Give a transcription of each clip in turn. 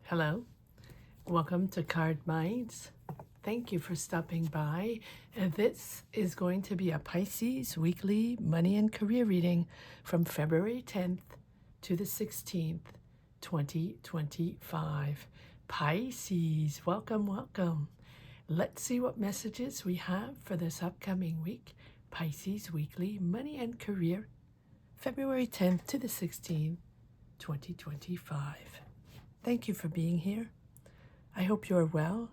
Hello, welcome to Cardminds. Thank you for stopping by. And this is going to be a Pisces weekly money and career reading from February 10th to the 16th, 2025. Pisces, welcome, welcome. Let's see what messages we have for this upcoming week. Pisces weekly money and career, February 10th to the 16th, 2025. Thank you for being here. I hope you're well.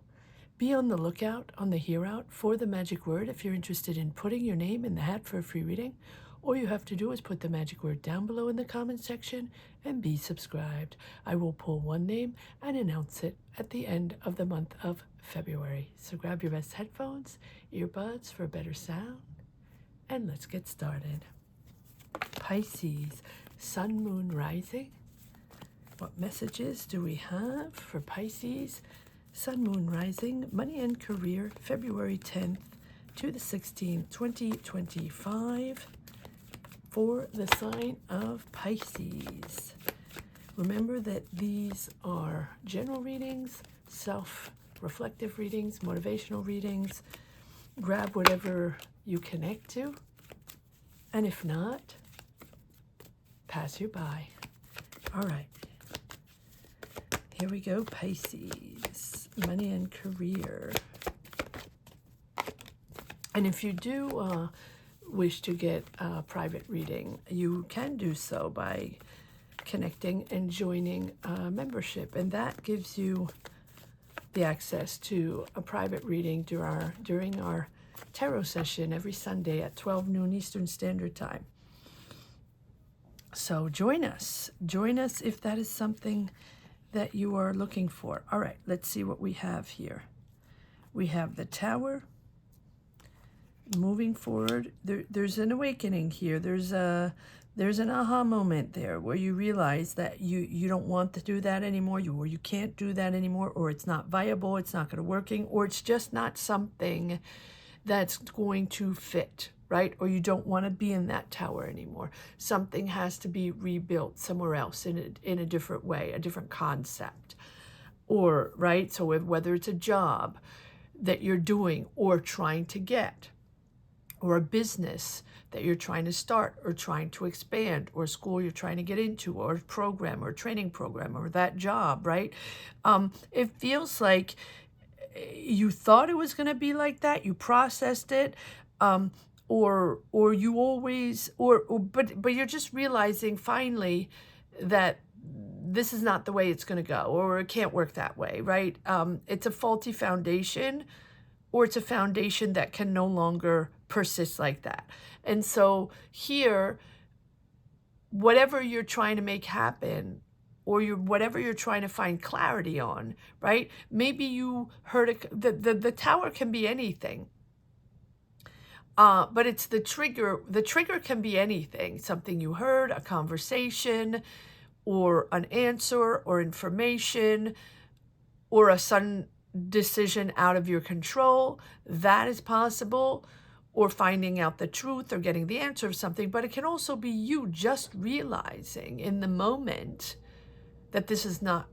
Be on the lookout on the Hear Out for the magic word if you're interested in putting your name in the hat for a free reading. All you have to do is put the magic word down below in the comment section and be subscribed. I will pull one name and announce it at the end of the month of February. So grab your best headphones, earbuds for a better sound, and let's get started. Pisces, Sun, Moon, Rising. What messages do we have for Pisces, Sun, Moon, Rising, money and career, February 10th to the 16th, 2025, for the sign of Pisces? Remember that these are general readings, self-reflective readings, motivational readings. Grab whatever you connect to, and if not, pass you by. All right. Here we go, Pisces, money and career. And if you do wish to get a private reading, you can do so by connecting and joining a membership. And that gives you the access to a private reading during our tarot session every Sunday at 12 noon Eastern Standard Time. So join us if that is something that you are looking for. All right, let's see what we have here. We have the Tower. Moving forward, there's an awakening here. There's an aha moment there where you realize that you don't want to do that anymore, or you can't do that anymore, or it's not viable, it's not going to working, or it's just not something that's going to fit, right? Or you don't want to be in that tower anymore. Something has to be rebuilt somewhere else in a different way, a different concept. Or, right, so whether it's a job that you're doing or trying to get, or a business that you're trying to start or trying to expand, or a school you're trying to get into, or a program or a training program, or that job, right? It feels like you thought it was going to be like that, you processed it, or you always, but you're just realizing finally that this is not the way it's going to go, or it can't work that way, right? It's a faulty foundation, or it's a foundation that can no longer persist like that. And so here, whatever you're trying to make happen, or whatever you're trying to find clarity on, right? Maybe you heard the Tower can be anything. But it's the trigger. The trigger can be anything. Something you heard, a conversation, or an answer, or information, or a sudden decision out of your control. That is possible. Or finding out the truth, or getting the answer of something. But it can also be you just realizing in the moment that this is not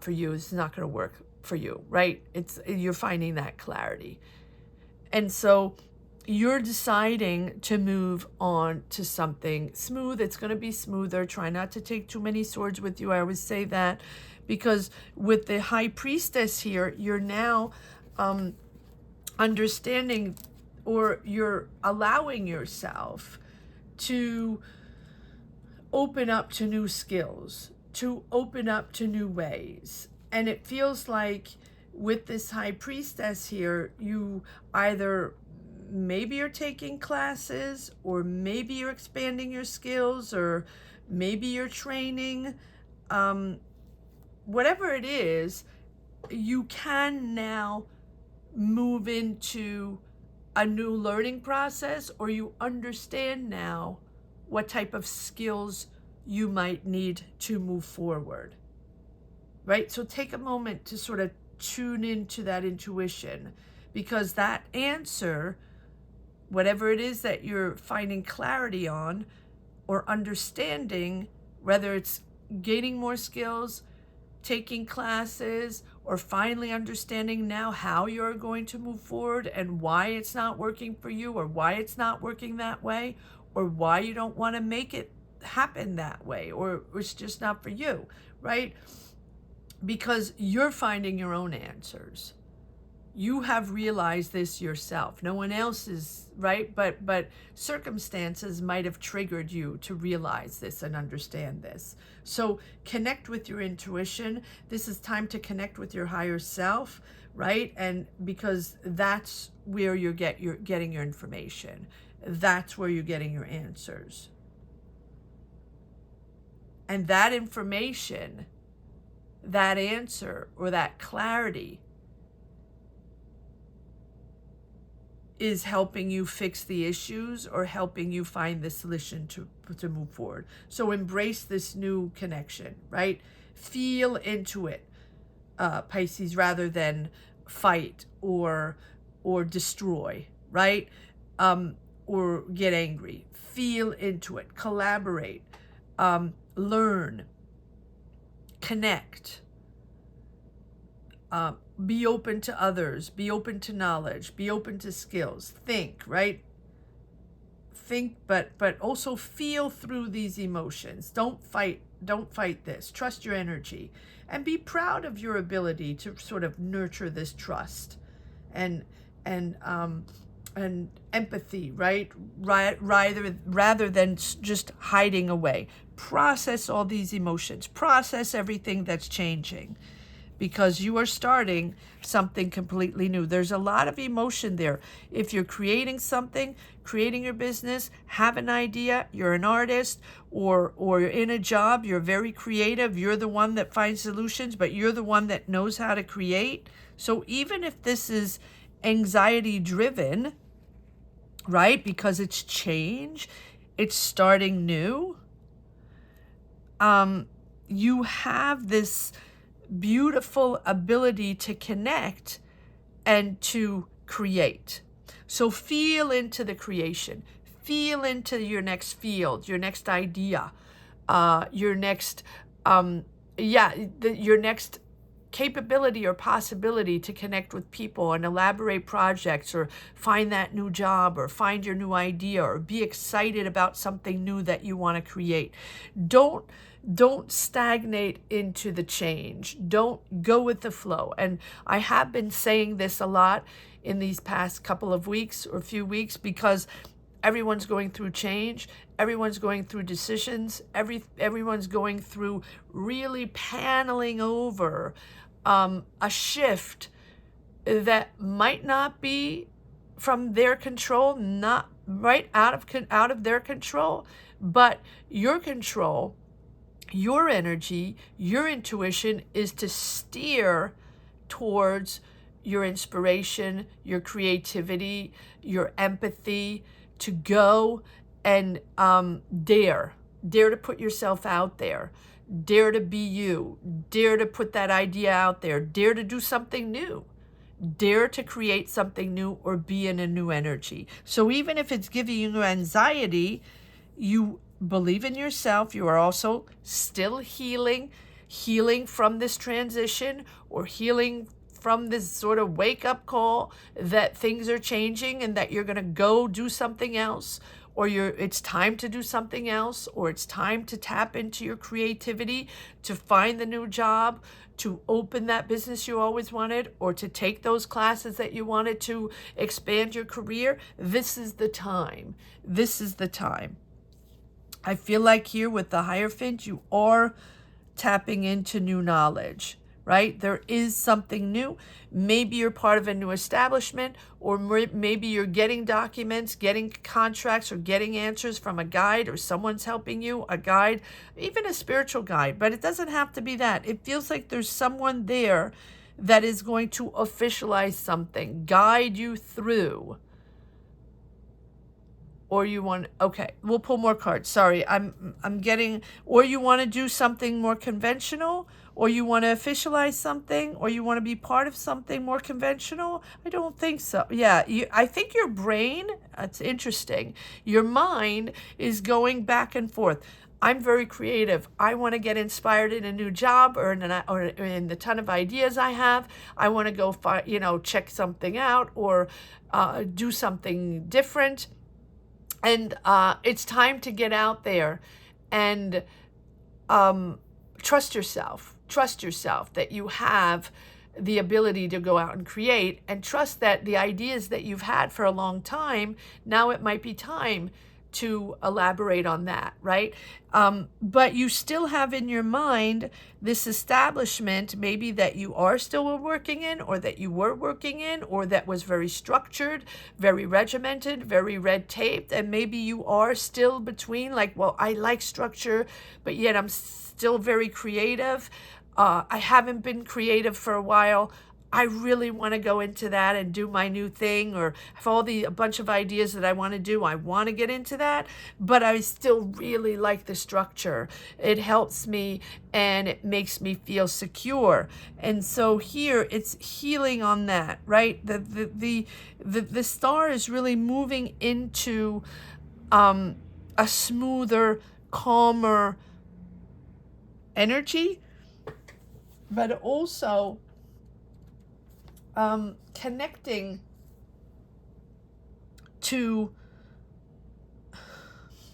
for you. This is not going to work for you, right? You're finding that clarity. And so you're deciding to move on to something smooth. It's going to be smoother. Try not to take too many swords with you. I always say that, because with the High Priestess here, you're now understanding, or you're allowing yourself to open up to new skills, to open up to new ways. And it feels like with this High Priestess here, you either maybe you're taking classes, or maybe you're expanding your skills, or maybe you're training. Whatever it is, you can now move into a new learning process, or you understand now what type of skills you might need to move forward, right? So take a moment to sort of tune into that intuition, because that answer, whatever it is that you're finding clarity on or understanding, whether it's gaining more skills, taking classes, or finally understanding now how you're going to move forward and why it's not working for you, or why it's not working that way, or why you don't want to make it happen that way, or it's just not for you, right? Because you're finding your own answers. You have realized this yourself. No one else is, right? But circumstances might have triggered you to realize this and understand this. So connect with your intuition. This is time to connect with your higher self, right? And because that's where you're getting your information. That's where you're getting your answers. And that information, that answer, or that clarity is helping you fix the issues or helping you find the solution to move forward. So embrace this new connection, right? Feel into it, Pisces, rather than fight or destroy, right? Or get angry. Feel into it, collaborate, learn, connect, be open to others, be open to knowledge, be open to skills, think, right? Think, but also feel through these emotions. Don't fight this. Trust your energy and be proud of your ability to sort of nurture this trust and empathy, right? Rather than just hiding away. Process all these emotions. Process everything that's changing, because you are starting something completely new. There's a lot of emotion there. If you're creating something, creating your business, have an idea, you're an artist, or you're in a job, you're very creative, you're the one that finds solutions, but you're the one that knows how to create. So even if this is anxiety driven, right, because it's change, it's starting new, you have this beautiful ability to connect and to create. So feel into the creation, feel into your next field, your next idea, your next your next capability or possibility to connect with people and elaborate projects, or find that new job, or find your new idea, or be excited about something new that you want to create. Don't stagnate into the change. Don't go with the flow. And I have been saying this a lot in these past couple of weeks or few weeks, because everyone's going through change. Everyone's going through decisions. Everyone's going through really paneling over a shift that might not be from their control, not right out of their control, but your control, your energy, your intuition is to steer towards your inspiration, your creativity, your empathy, to go and dare to put yourself out there, dare to be you, dare to put that idea out there, dare to do something new, dare to create something new, or be in a new energy. So even if it's giving you anxiety, you believe in yourself. You are also still healing from this transition, or healing from this sort of wake-up call that things are changing and that you're going to go do something else, or it's time to do something else, or it's time to tap into your creativity, to find the new job, to open that business you always wanted, or to take those classes that you wanted to expand your career. This is the time. This is the time. I feel like here with the Hierophant, you are tapping into new knowledge, right? There is something new. Maybe you're part of a new establishment, or maybe you're getting documents, getting contracts, or getting answers from a guide, or someone's helping you, a guide, even a spiritual guide. But it doesn't have to be that. It feels like there's someone there that is going to officialize something, guide you through. Or you want, okay, we'll pull more cards. Sorry, I'm getting, or you want to do something more conventional, or you want to officialize something, or you want to be part of something more conventional. I don't think so. Yeah, I think your brain, it's interesting, your mind is going back and forth. I'm very creative. I want to get inspired in a new job or in the ton of ideas I have. I want to go check something out or do something different. And it's time to get out there and trust yourself. Trust yourself that you have the ability to go out and create, and trust that the ideas that you've had for a long time, now it might be time to elaborate on that, right? But you still have in your mind this establishment, maybe that you are still working in, or that you were working in, or that was very structured, very regimented, very red taped, and maybe you are still between, like, well, I like structure, but yet I'm still very creative. I haven't been creative for a while. I really want to go into that and do my new thing, or have a bunch of ideas that I want to do. I want to get into that, but I still really like the structure. It helps me and it makes me feel secure. And so here it's healing on that, right? The star is really moving into a smoother, calmer energy, but also connecting to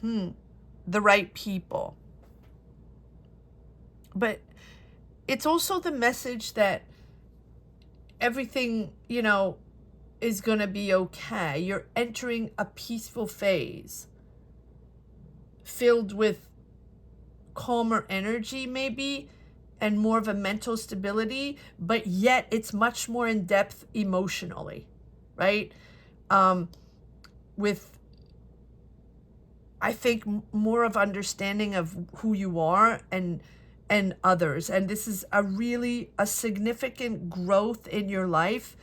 the right people. But it's also the message that everything, is going to be okay. You're entering a peaceful phase filled with calmer energy, maybe, and more of a mental stability, but yet it's much more in depth emotionally, right? With, I think, more of understanding of who you are and others. And this is a significant growth in your life,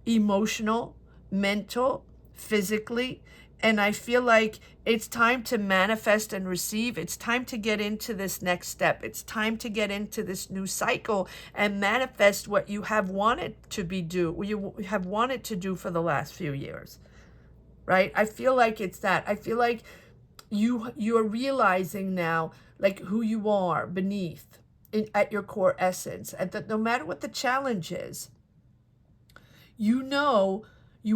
emotional, mental, physically. And I feel like it's time to manifest and receive. It's time to get into this next step. It's time to get into this new cycle and manifest what you have wanted to do for the last few years, right? I feel like it's that. I feel like you are realizing now, like, who you are beneath at your core essence, and that no matter what the challenge is, you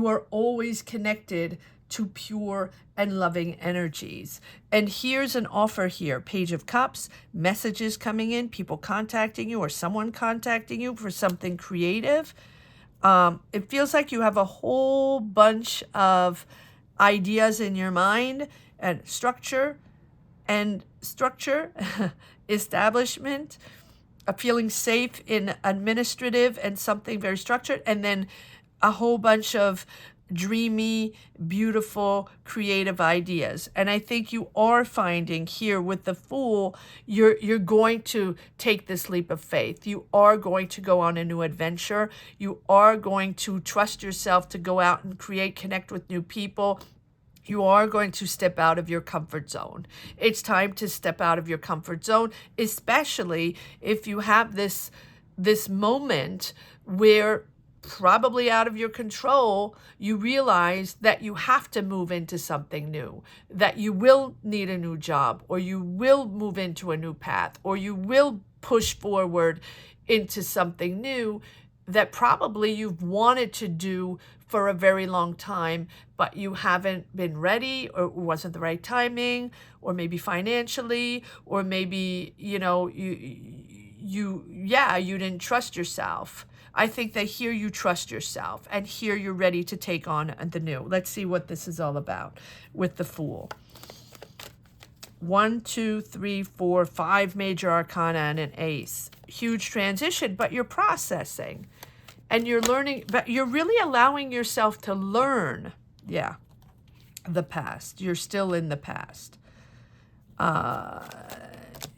are always connected to pure and loving energies. And here's an offer here. Page of Cups, messages coming in, people contacting you, or someone contacting you for something creative. It feels like you have a whole bunch of ideas in your mind, and structure, establishment, feeling safe in administrative and something very structured, and then a whole bunch of dreamy, beautiful, creative ideas. And I think you are finding here with the Fool, you're going to take this leap of faith. You are going to go on a new adventure. You are going to trust yourself to go out and connect with new people. You are going to step out of your comfort zone. It's time to step out of your comfort zone, especially if you have this moment where, probably out of your control, you realize that you have to move into something new, that you will need a new job, or you will move into a new path, or you will push forward into something new that probably you've wanted to do for a very long time, but you haven't been ready, or it wasn't the right timing, or maybe financially, or maybe, you didn't trust yourself. I think that here you trust yourself, and here you're ready to take on the new. Let's see what this is all about with the Fool. 1, 2, 3, 4, 5 major arcana and an ace. Huge transition, but you're processing and you're learning, but you're really allowing yourself to learn. Yeah, the past. You're still in the past.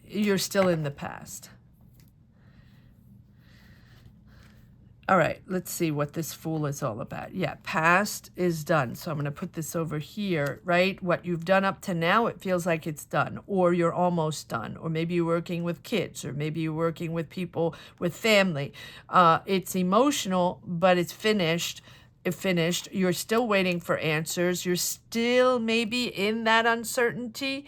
You're still in the past. All right, let's see what this Fool is all about. Yeah, past is done. So I'm going to put this over here, right? What you've done up to now, it feels like it's done, or you're almost done, or maybe you're working with kids, or maybe you're working with people, with family. It's emotional, but it's finished. You're still waiting for answers. You're still maybe in that uncertainty.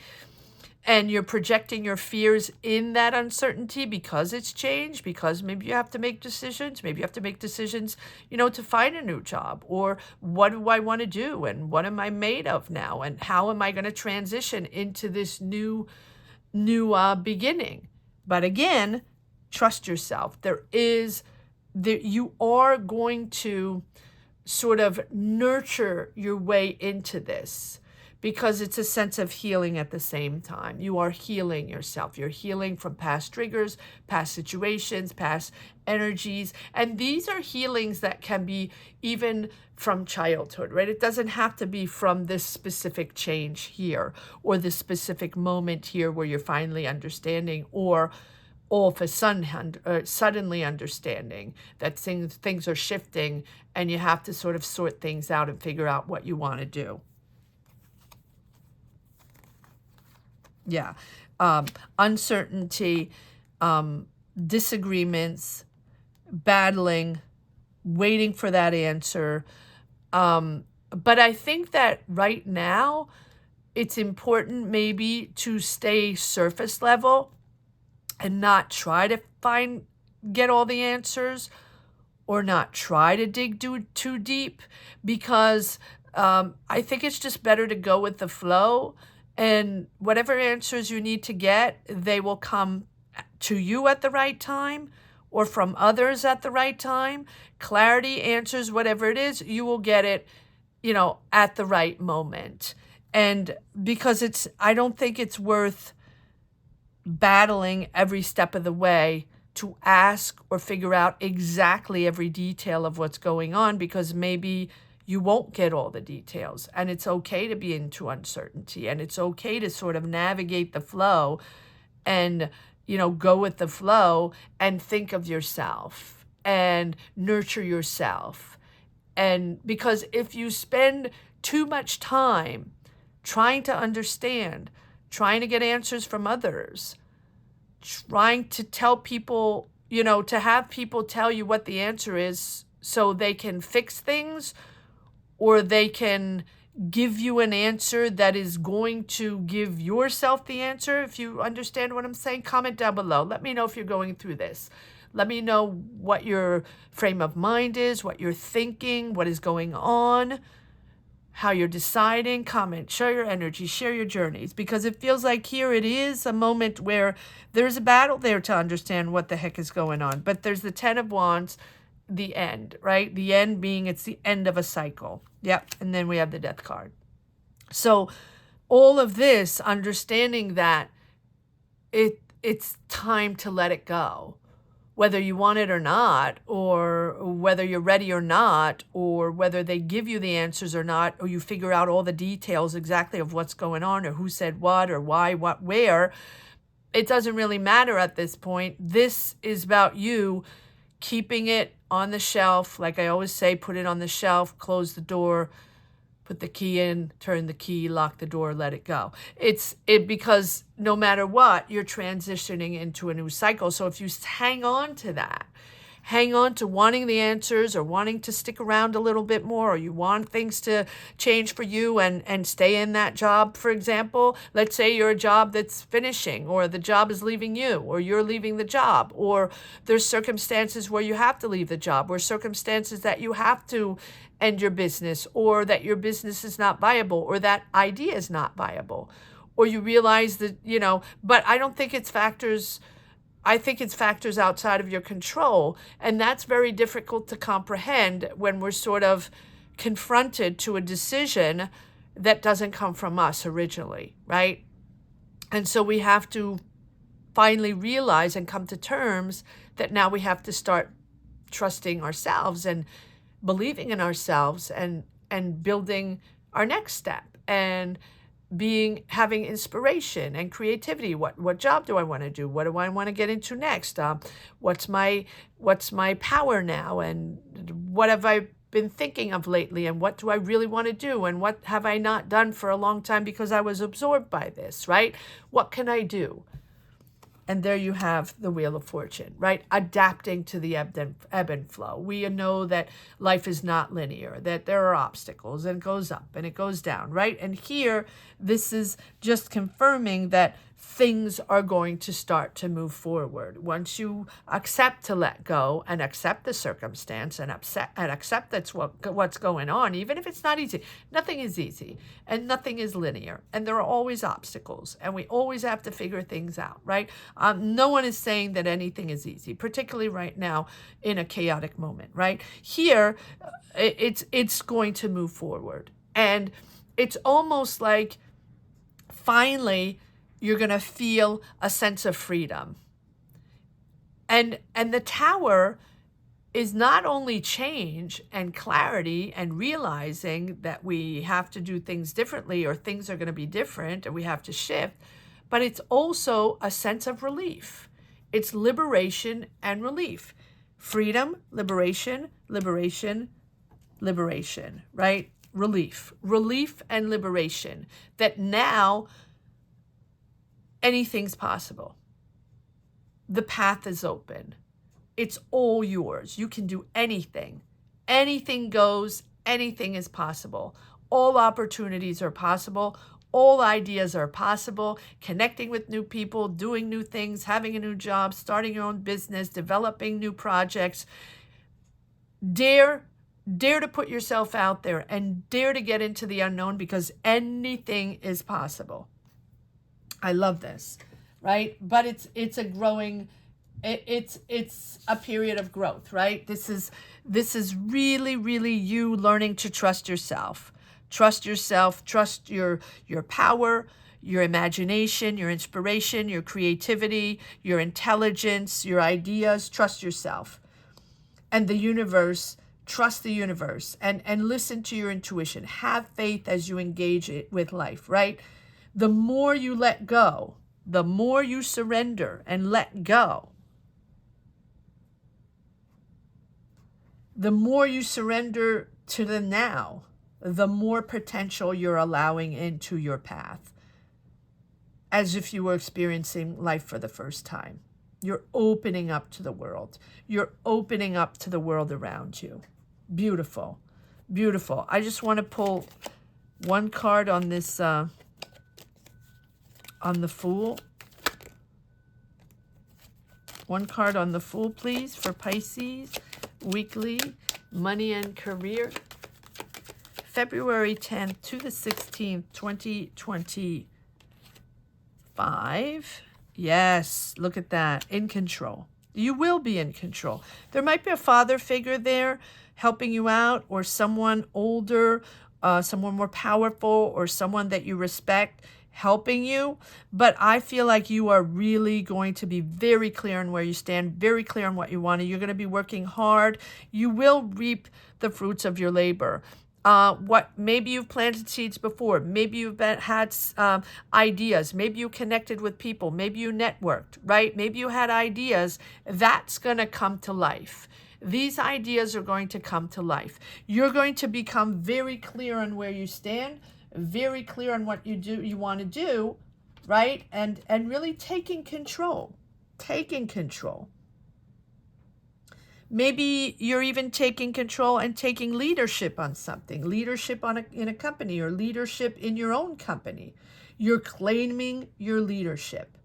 and you're projecting your fears in that uncertainty because it's change, because maybe you have to make decisions. Maybe you have to make decisions, to find a new job, or what do I want to do, and what am I made of now, and how am I going to transition into this new beginning. But again, trust yourself. You are going to sort of nurture your way into this, because it's a sense of healing at the same time. You are healing yourself. You're healing from past triggers, past situations, past energies. And these are healings that can be even from childhood, right? It doesn't have to be from this specific change here, or this specific moment here where you're finally understanding, or all of a sudden suddenly understanding that things are shifting and you have to sort of sort things out and figure out what you want to do. Yeah. Uncertainty, disagreements, battling, waiting for that answer. But I think that right now it's important maybe to stay surface level and not try to get all the answers, or not try to dig too deep, because I think it's just better to go with the flow. And whatever answers you need to get, they will come to you at the right time, or from others at the right time. Clarity, answers, whatever it is, you will get it, at the right moment. And because I don't think it's worth battling every step of the way to ask or figure out exactly every detail of what's going on, because maybe you won't get all the details. And it's okay to be into uncertainty, and it's okay to sort of navigate the flow and, go with the flow and think of yourself and nurture yourself. And because if you spend too much time trying to understand, trying to get answers from others, trying to tell people, to have people tell you what the answer is so they can fix things, or they can give you an answer that is going to give yourself the answer. If you understand what I'm saying, comment down below. Let me know if you're going through this. Let me know what your frame of mind is, what you're thinking, what is going on, how you're deciding. Comment, share your energy, share your journeys, because it feels like here it is a moment where there's a battle there to understand what the heck is going on. But there's the 10 of Wands, the end, right? The end being it's the end of a cycle. Yep. And then we have the Death card. So all of this, understanding that it's time to let it go, whether you want it or not, or whether you're ready or not, or whether they give you the answers or not, or you figure out all the details exactly of what's going on, or who said what, or why, what, where. It doesn't really matter at this point. This is about you keeping it on the shelf. Like I always say, put it on the shelf, close the door, put the key in, turn the key, lock the door, let it go. Because no matter what, you're transitioning into a new cycle. So if you hang on to that, hang on to wanting the answers, or wanting to stick around a little bit more, or you want things to change for you and stay in that job, for example. Let's say you're a job that's finishing, or the job is leaving you, or you're leaving the job, or there's circumstances where you have to leave the job, or circumstances that you have to end your business, or that your business is not viable, or that idea is not viable, or you realize that, but I don't think it's factors. I think it's factors outside of your control. And that's very difficult to comprehend when we're sort of confronted to a decision that doesn't come from us originally, right? And so we have to finally realize and come to terms that now we have to start trusting ourselves and believing in ourselves, and building our next step, and having inspiration and creativity. What job do I want to do? What do I want to get into next? What's my power now? And what have I been thinking of lately? And what do I really want to do? And what have I not done for a long time because I was absorbed by this, right? What can I do? And there you have the Wheel of Fortune, right? Adapting to the ebb and flow. We know that life is not linear, that there are obstacles, and it goes up and it goes down, right? And here, this is just confirming that things are going to start to move forward. Once you accept to let go and accept the circumstance and accept that's what's going on, even if it's not easy. Nothing is easy and nothing is linear, and there are always obstacles, and we always have to figure things out, right? No one is saying that anything is easy, particularly right now in a chaotic moment, right? Here, it's going to move forward, and it's almost like finally you're going to feel a sense of freedom. And the Tower is not only change and clarity and realizing that we have to do things differently, or things are going to be different and we have to shift, but it's also a sense of relief. It's liberation and relief. Freedom, liberation, liberation, liberation, right? Relief and liberation, that now anything's possible. The path is open. It's all yours. You can do anything. Anything goes. Anything is possible. All opportunities are possible. All ideas are possible. Connecting with new people, doing new things, having a new job, starting your own business, developing new projects. Dare to put yourself out there and dare to get into the unknown, because anything is possible. I love this, right? But it's a growing, it's a period of growth, right? This is really, really you learning to trust yourself. Trust yourself, trust your power, your imagination, your inspiration, your creativity, your intelligence, your ideas. Trust yourself. And the universe, trust the universe, and listen to your intuition. Have faith as you engage it with life, right? The more you let go, the more you surrender and let go, the more you surrender to the now, the more potential you're allowing into your path, as if you were experiencing life for the first time. You're opening up to the world. You're opening up to the world around you. Beautiful. Beautiful. I just want to pull one card on this, on the Fool. One card on the Fool, please, for Pisces weekly money and career. February 10th to the 16th, 2025. Yes, look at that. In control. You will be in control. There might be a father figure there helping you out, or someone older, someone more powerful, or someone that you respect helping you. But I feel like you are really going to be very clear on where you stand, very clear on what you want. You're going to be working hard. You will reap the fruits of your labor. Maybe you've planted seeds before. Maybe you've had ideas. Maybe you connected with people. Maybe you networked, right? Maybe you had ideas. That's going to come to life. These ideas are going to come to life. You're going to become very clear on where you stand, very clear on what you want to do, right? And really taking control. Maybe you're even taking control and taking leadership on something, leadership in a company, or leadership in your own company. You're claiming your leadership.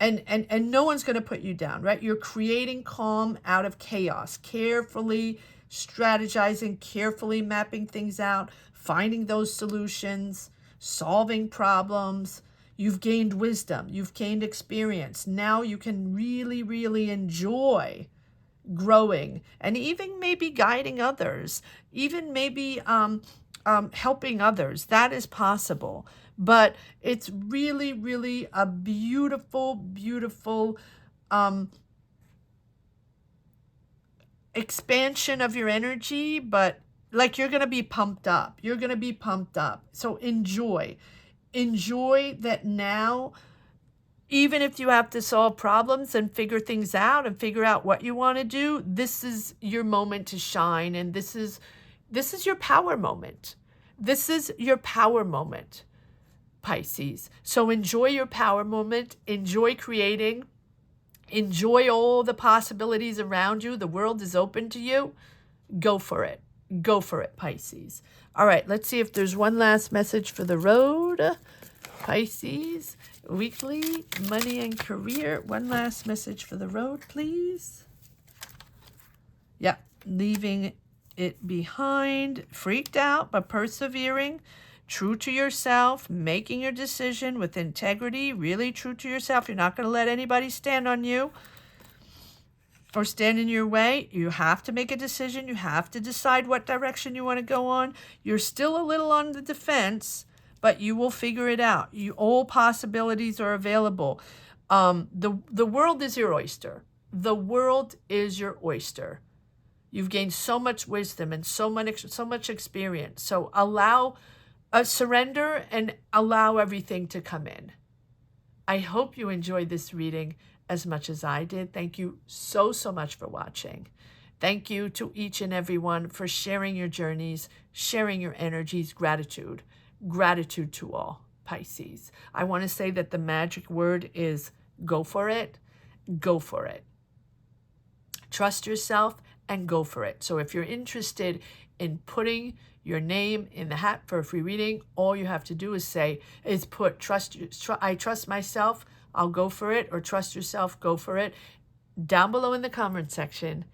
And no one's going to put you down, right? You're creating calm out of chaos, carefully strategizing, carefully mapping things out, finding those solutions, solving problems. You've gained wisdom. You've gained experience. Now you can really, really enjoy growing, and even maybe guiding others, even maybe helping others. That is possible. But it's really, really a beautiful, beautiful expansion of your energy, but like you're going to be pumped up. You're going to be pumped up. So enjoy that now. Even if you have to solve problems and figure things out and figure out what you want to do, this is your moment to shine. And this is your power moment. This is your power moment, Pisces. So enjoy your power moment. Enjoy creating. Enjoy all the possibilities around you. The world is open to you. Go for it. Go for it, Pisces. All right, let's see if there's one last message for the road. Pisces, weekly, money and career. One last message for the road, please. Yep, leaving it behind, freaked out, but persevering, true to yourself, making your decision with integrity, really true to yourself. You're not going to let anybody stand on you or stand in your way. You have to make a decision. You have to decide what direction you want to go on. You're still a little on the defense, but you will figure it out. All possibilities are available. The world is your oyster. The world is your oyster. You've gained so much wisdom and so much experience. So surrender and allow everything to come in. I hope you enjoyed this reading as much as I did. Thank you so much for watching. Thank you to each and every one for sharing your journeys, sharing your energies. Gratitude. Gratitude to all, Pisces. I want to say that the magic word is go for it. Go for it. Trust yourself and go for it. So if you're interested in putting your name in the hat for a free reading, all you have to do is put I trust myself, I'll go for it, or trust yourself, go for it, down below in the comment section.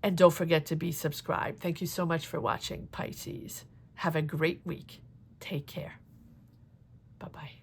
And don't forget to be subscribed. Thank you so much for watching, Pisces. Have a great week. Take care. Bye-bye.